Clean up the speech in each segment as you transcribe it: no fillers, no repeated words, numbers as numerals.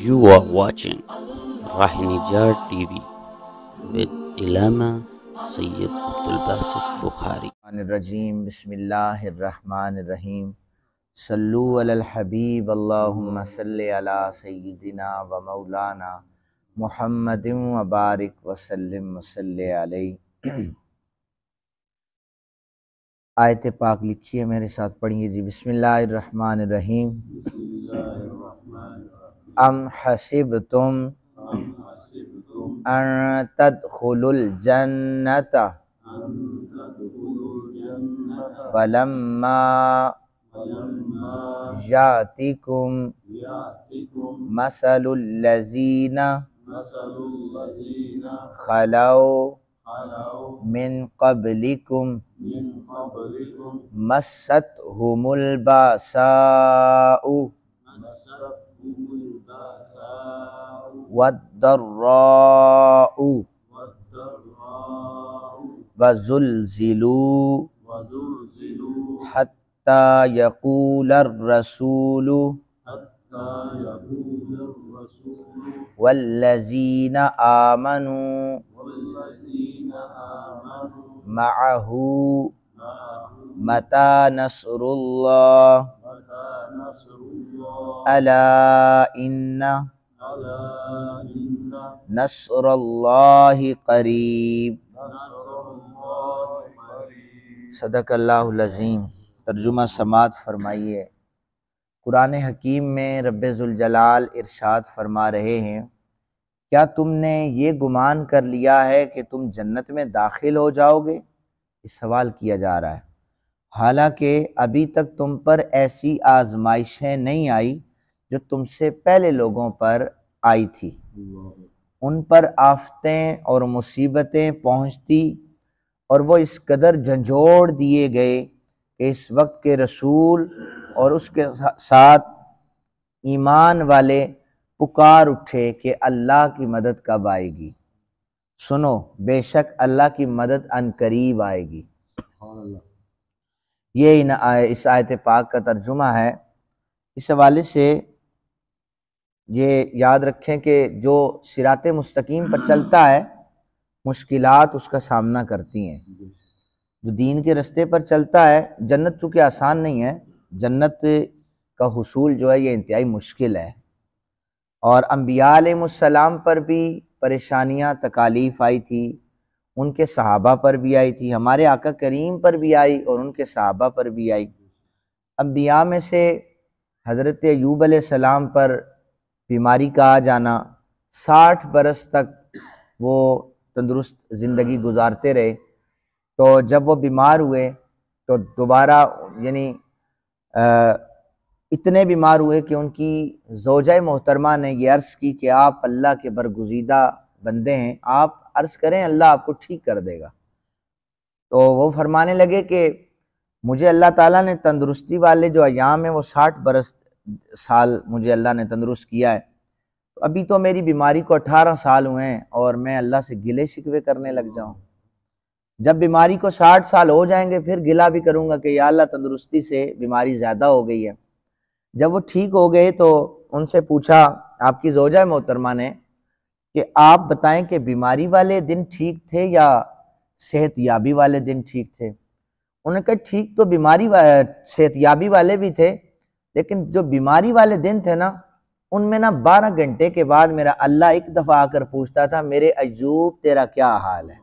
You are watching Rahinijar TV with Ilama Sayyid Abdul Basit Bukhari. रजीम बिस्मिल्लाहिर्रहमानिर्रहीम सल्लु अलल हबीब अल्लाहुम्मा सल्लि अला सय्यिदिना व मौलाना मुहम्मदिन व बारिक व सल्लिम व सल्लि अलैहि। आयत पाक लिखिए, मेरे साथ पढ़िए जी। बिस्मिल्लाहिर्रहमानिर्रहीम। अम हसिबतुम अन तदखुलुल जन्नता वलम्मा यातिकुम मसलुल लज़ीना खलौ मिन क़ब्लिकुम मस्सतहुमुल बासाउ वद्दर्राउ वज़ुल्ज़िलू हत्ता यक़ूलर रसूलु वल्लज़ीना आमनू मअहू मता नस्रुल्लाह अला इन्ना नस्रुल्लाहि करीब। सदक़ल्लाहुल अज़ीम। तर्जुमा समात फरमाइए। कुरान हकीम में रब्बे ज़ुल जलाल इरशाद फरमा रहे हैं, क्या तुमने ये गुमान कर लिया है कि तुम जन्नत में दाखिल हो जाओगे? इस सवाल किया जा रहा है, हालांकि अभी तक तुम पर ऐसी आजमाइशें नहीं आई जो तुमसे पहले लोगों पर आई थी। उन पर आफतें और मुसीबतें पहुंचती और वो इस कदर झंझोड़ दिए गए कि इस वक्त के रसूल और उसके साथ ईमान वाले पुकार उठे कि अल्लाह की मदद कब आएगी। सुनो, बेशक अल्लाह की मदद अनकरीब आएगी। ये इस आयत पाक का तर्जुमा है। इस हवाले से ये याद रखें कि जो सिराते मुस्तकीम पर चलता है, मुश्किलात उसका सामना करती हैं। जो दीन के रास्ते पर चलता है, जन्नत चूँकि आसान नहीं है, जन्नत का हुसूल जो है ये इंतहाई मुश्किल है। और अंबिया अलैहिमुस्सलाम पर भी परेशानियाँ तकालीफ आई थी, उनके सहाबा पर भी आई थी, हमारे आका करीम पर भी आई और उनके सहाबा पर भी आई। अंबिया में से हज़रत अय्यूब अलैहिस्सलाम पर बीमारी का आ जाना, 60 बरस तक वो तंदुरुस्त ज़िंदगी गुजारते रहे। तो जब वो बीमार हुए तो दोबारा यानी इतने बीमार हुए कि उनकी ज़ौजा मोहतरमा ने ये अर्ज़ की कि आप अल्लाह के बरगुज़ीदा बंदे हैं, आप अर्ज़ करें, अल्लाह आपको ठीक कर देगा। तो वो फरमाने लगे कि मुझे अल्लाह ताला ने तंदुरुस्ती वाले जो अयाम हैं वो 60 साल मुझे अल्लाह ने तंदुरुस्त किया है। तो अभी तो मेरी बीमारी को 18 साल हुए हैं और मैं अल्लाह से गिले शिकवे करने लग जाऊँ। जब बीमारी को 60 साल हो जाएंगे फिर गिला भी करूँगा कि या अल्लाह तंदुरुस्ती से बीमारी ज़्यादा हो गई है। जब वो ठीक हो गए तो उनसे पूछा आपकी ज़ौजा मोहतरमा ने कि आप बताएं कि बीमारी वाले दिन ठीक थे या सेहतयाबी वाले दिन ठीक थे? उन्होंने कहा ठीक तो सेहतयाबी वाले भी थे, लेकिन जो बीमारी वाले दिन थे ना, उनमें ना 12 घंटे के बाद मेरा अल्लाह एक दफ़ा आकर पूछता था, मेरे अय्यूब तेरा क्या हाल है?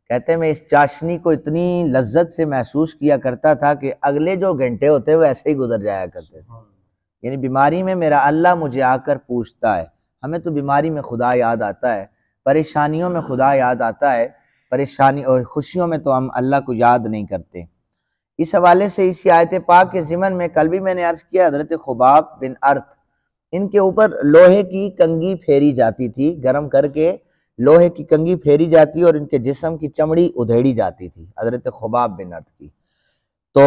कहते मैं इस चाशनी को इतनी लज्जत से महसूस किया करता था कि अगले जो घंटे होते वो ऐसे ही गुजर जाया करते थे। यानी बीमारी में मेरा अल्लाह मुझे आकर पूछता है। हमें तो बीमारी में खुदा याद आता है, परेशानियों में खुदा याद आता है, परेशानी और खुशियों में तो हम अल्लाह को याद नहीं करते। इस हवाले से इसी आयत पाक के ज़िमन में कल भी मैंने अर्ज़ किया, हज़रत खुबाब बिन अर्थ, इनके ऊपर लोहे की कंघी फेरी जाती थी, गर्म करके लोहे की कंघी फेरी जाती और इनके जिस्म की चमड़ी उधेड़ी जाती थी, हज़रत खुबाब बिन अर्थ की। तो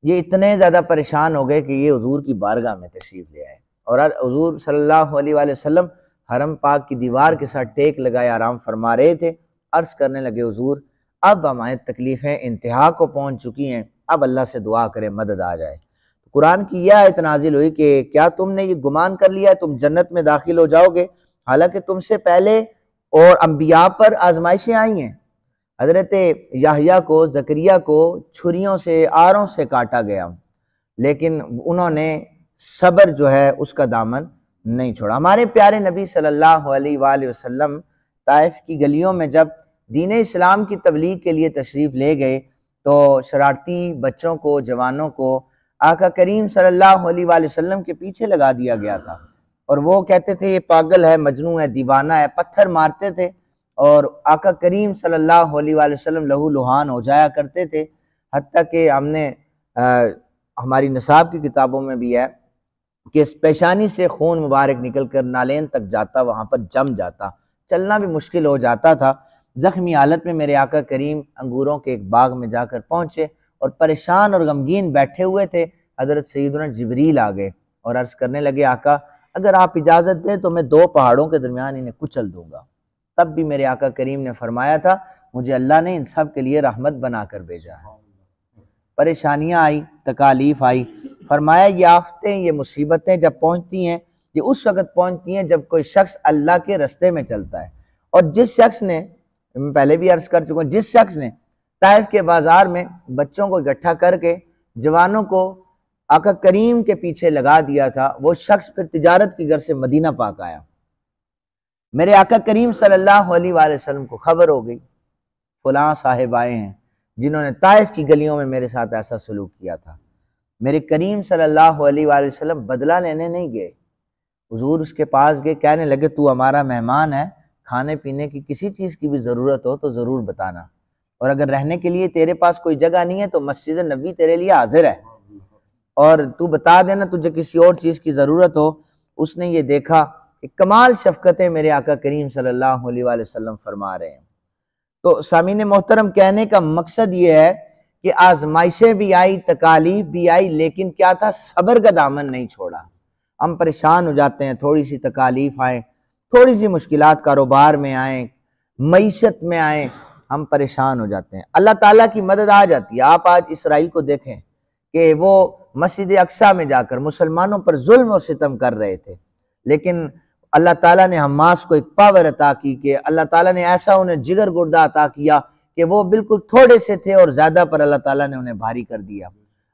ये इतने ज़्यादा परेशान हो गए कि ये हुजूर की बारगाह में तशरीफ़ ले आए और हुजूर सल्लल्लाहु अलैहि वसल्लम हरम पाक की दीवार के साथ टेक लगाए आराम फरमा रहे थे। अर्ज़ करने लगे, हुजूर अब हमारी तकलीफ़ें इंतहा को पहुँच चुकी हैं, अब अल्लाह से दुआ करें मदद आ जाए। कुरान की यह आयत नाजिल हुई कि क्या तुमने ये गुमान कर लिया है तुम जन्नत में दाखिल हो जाओगे, हालांकि तुमसे पहले और अंबिया पर आजमाइशें आई हैं। हजरत याहिया को, जकरिया को छुरियों से, आरों से काटा गया, लेकिन उन्होंने सब्र जो है उसका दामन नहीं छोड़ा। हमारे प्यारे नबी सल्लल्लाहु अलैहि वसल्लम ताइफ की गलियों में जब दीन इस्लाम की तबलीग के लिए तशरीफ़ ले गए तो शरारती बच्चों को, जवानों को आका करीम सल्लल्लाहु अलैहि वसल्लम के पीछे लगा दिया गया था, और वो कहते थे ये पागल है, मजनू है, दीवाना है, पत्थर मारते थे, और आका करीम सल्लल्लाहु अलैहि वसल्लम लहू लुहान हो जाया करते थे। हत्ता कि हमने हमारी निसाब की किताबों में भी है कि इस पेशानी से खून मुबारक निकल कर नालेन तक जाता, वहाँ पर जम जाता, चलना भी मुश्किल हो जाता था। जख्मी हालत में मेरे आका करीम अंगूरों के एक बाग में जाकर पहुँचे और परेशान और गमगीन बैठे हुए थे। हज़रत सैयदना जिब्रील आ गए और अर्ज़ करने लगे, आका अगर आप इजाज़त दें तो मैं 2 पहाड़ों के दरमियान इन्हें कुचल दूंगा। तब भी मेरे आका करीम ने फरमाया था, मुझे अल्लाह ने इन सब के लिए रहमत बना कर भेजा है। परेशानियाँ आई, तकालीफ आई, फरमाया ये आफतें, ये मुसीबतें जब पहुँचती हैं, ये उस वक़्त पहुँचती हैं जब कोई शख्स अल्लाह के रास्ते में चलता है। और जिस शख्स ने, मैं पहले भी अर्ज़ कर चुका हूँ, जिस शख्स ने ताइफ के बाज़ार में बच्चों को इकट्ठा करके जवानों को आका करीम के पीछे लगा दिया था, वो शख्स फिर तिजारत की घर से मदीना पाक आया। मेरे आका करीम सल्लल्लाहु अलैहि वसल्लम को खबर हो गई, फलां साहिब आए हैं जिन्होंने ताइफ की गलियों में मेरे साथ ऐसा सलूक किया था। मेरे करीम सल्लल्लाहु अलैहि वसल्लम बदला लेने नहीं गए, हुजूर उसके पास गए, कहने लगे तू हमारा मेहमान है, खाने पीने की किसी चीज़ की भी ज़रूरत हो तो ज़रूर बताना, और अगर रहने के लिए तेरे पास कोई जगह नहीं है तो मस्जिद नबी तेरे लिए हाजिर है, और तू बता देना तुझे किसी और चीज़ की ज़रूरत हो। उसने ये देखा कि कमाल शफ़क़तें मेरे आका करीम सल्लल्लाहु अलैहि वसल्लम फरमा रहे हैं। तो सामीन मोहतरम, कहने का मकसद ये है कि आजमाइशें भी आई, तकालीफ भी आई, लेकिन क्या था, सब्र का दामन नहीं छोड़ा। हम परेशान हो जाते हैं, थोड़ी सी तकालीफ आए, थोड़ी सी मुश्किलात कारोबार में आए, मईशत में आए, हम परेशान हो जाते हैं, अल्लाह ताला की मदद आ जाती है। आप आज इसराइल को देखें कि वो मस्जिद अक्सा में जाकर मुसलमानों पर जुल्म और सितम कर रहे थे, लेकिन अल्लाह ताला ने हमास को एक पावर अता की कि अल्लाह ताला ने ऐसा उन्हें जिगर गुर्दा अता किया कि वो बिल्कुल थोड़े से थे और ज़्यादा पर अल्लाह ताला ने उन्हें भारी कर दिया।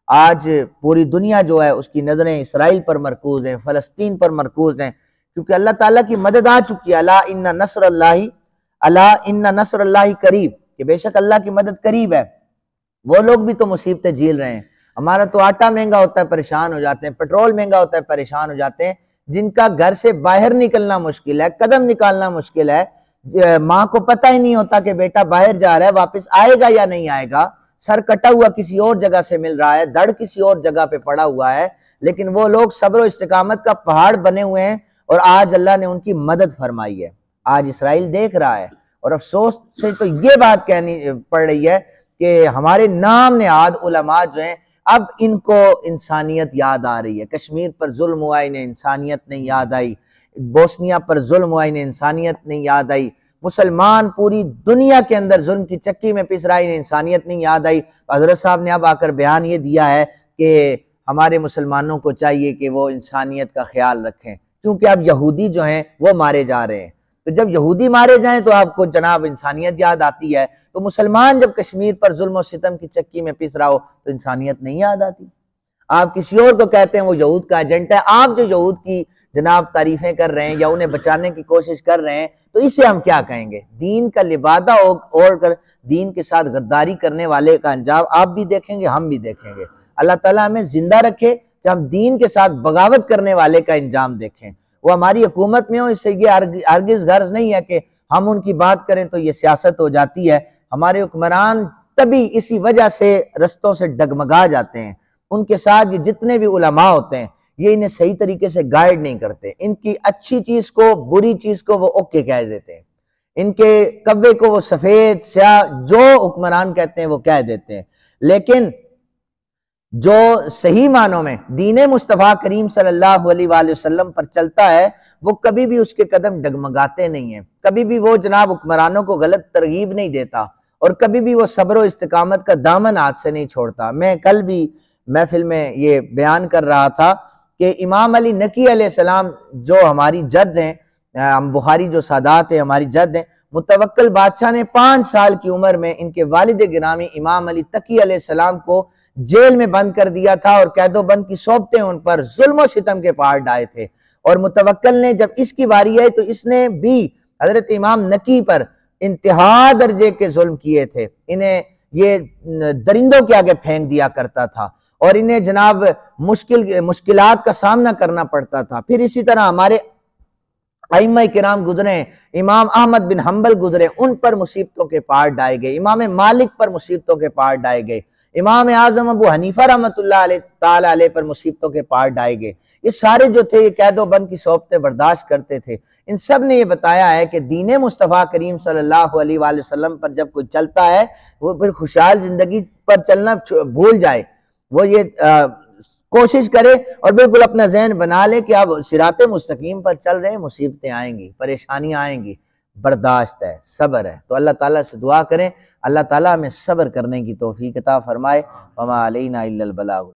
आज पूरी दुनिया जो है उसकी नज़रें इसराइल पर मरकूज़ हैं, फ़लस्तीन पर मरकूज़ हैं, क्योंकि अल्लाह ताला की मदद आ चुकी है। अला इन्ना नस्रुल्लाहि करीब, कि बेशक अल्लाह की मदद करीब है। वो लोग भी तो मुसीबतें झेल रहे हैं। हमारा तो आटा महंगा होता है, परेशान हो जाते हैं, पेट्रोल महंगा होता है, परेशान हो जाते हैं। जिनका घर से बाहर निकलना मुश्किल है, कदम निकालना मुश्किल है, माँ को पता ही नहीं होता कि बेटा बाहर जा रहा है, वापस आएगा या नहीं आएगा, सर कटा हुआ किसी और जगह से मिल रहा है, धड़ किसी और जगह पे पड़ा हुआ है, लेकिन वो लोग सब्र और इस्तिकामत का पहाड़ बने हुए हैं, और आज अल्लाह ने उनकी मदद फरमाई है। आज इसराइल देख रहा है, और अफसोस से तो ये बात कहनी पड़ रही है कि हमारे नाम नेहाद उलमा जो हैं, अब इनको इंसानियत याद आ रही है। कश्मीर पर जुल्म हुआ, इन्हें इंसानियत नहीं याद आई। बोस्निया पर जुल्म हुआ, इन्हें इंसानियत नहीं याद आई। मुसलमान पूरी दुनिया के अंदर जुल्म की चक्की में पिस रहा है, इन्हें इंसानियत नहीं याद आई। हजरत साहब ने अब आकर बयान ये दिया है कि हमारे मुसलमानों को चाहिए कि वो इंसानियत का ख्याल रखें, क्योंकि अब यहूदी जो हैं वो मारे जा रहे हैं। तो जब यहूदी मारे जाएं तो आपको जनाब इंसानियत याद आती है, तो मुसलमान जब कश्मीर पर जुल्म और सितम की चक्की में पिस रहा हो तो इंसानियत नहीं याद आती। आप किसी और को कहते हैं वो यहूद का एजेंट है, आप जो यहूद की जनाब तारीफें कर रहे हैं या उन्हें बचाने की कोशिश कर रहे हैं, तो इसे हम क्या कहेंगे? दीन का लिबादा ओढ़ कर दीन के साथ गद्दारी करने वाले का अंजाम आप भी देखेंगे, हम भी देखेंगे। अल्लाह ताला हमें जिंदा रखे कि हम दीन के साथ बगावत करने वाले का अंजाम देखें। वो हमारी हुकूमत में हो, इससे ये हरगिज़ गर्ज नहीं है कि हम उनकी बात करें तो ये सियासत हो जाती है। हमारे हुक्मरान तभी इसी वजह से रस्तों से डगमगा जाते हैं। उनके साथ ये जितने भी उलमा होते हैं, ये इन्हें सही तरीके से गाइड नहीं करते। इनकी अच्छी चीज को, बुरी चीज को वो ओके कह देते हैं, इनके कव्वे को वो सफेद स्याह जो हुक्मरान कहते हैं वो कह देते हैं। लेकिन जो सही मानों में दीन मुस्तफ़ा करीम सल्लल्लाहु अलैहि वसल्लम पर चलता है, वो कभी भी उसके कदम डगमगाते नहीं हैं, कभी भी वो जनाब हुक्मरानों को गलत तरगीब नहीं देता, और कभी भी वो सब्र और इस्तिकामत का दामन हाथ से नहीं छोड़ता। मैं कल भी महफिल में ये बयान कर रहा था कि इमाम अली नकी अलैहिस्सलाम जो हमारी जद हैं, बुखारी जो सादात है हमारी जद हैं, मुतवक्किल बादशाह ने 5 साल की उम्र में इनके वालिद गिरामी इमाम अली तकी अलैहिस्सलाम को जेल में बंद कर दिया था और कैदोबंद की सोबतें उन पर जुल्म सितम के पहाड़ डाए थे। और मुतवक्किल ने जब इसकी बारी आई तो इसने भी हजरत इमाम नकी पर इंतहा दर्जे के जुल्म किए थे। इन्हें ये दरिंदों के आगे फेंक दिया करता था और इन्हें जनाब मुश्किलात का सामना करना पड़ता था। फिर इसी तरह हमारे अइम्मा किराम गुजरे, इमाम अहमद बिन हम्बल गुजरे, उन पर मुसीबतों के पहाड़ डाए गए, इमाम मालिक पर मुसीबतों के पहाड़ डाए गए, इमाम आजम अबू हनीफा रहमतुल्लाह ताला अलैह पर मुसीबतों के पहाड़ डाए गए। ये सारे जो थे ये कैदोबंद की सोबतें बर्दाश्त करते थे। इन सब ने ये बताया है कि दीन मुस्तफ़ा करीम सल्लल्लाहु अलैहि वसल्लम पर जब कोई चलता है वो फिर खुशहाल जिंदगी पर चलना भूल जाए, वो ये कोशिश करे और बिल्कुल अपना जहन बना ले कि आप सिराते मुस्तकीम पर चल रहे हैं, मुसीबतें आएंगी, परेशानियां आएंगी, बर्दाश्त है, सब्र है। तो अल्लाह ताला से दुआ करें, अल्लाह ताला हमें सब्र करने की तौफीक अता फरमाए। वमा अलैना इल्लल बलाग।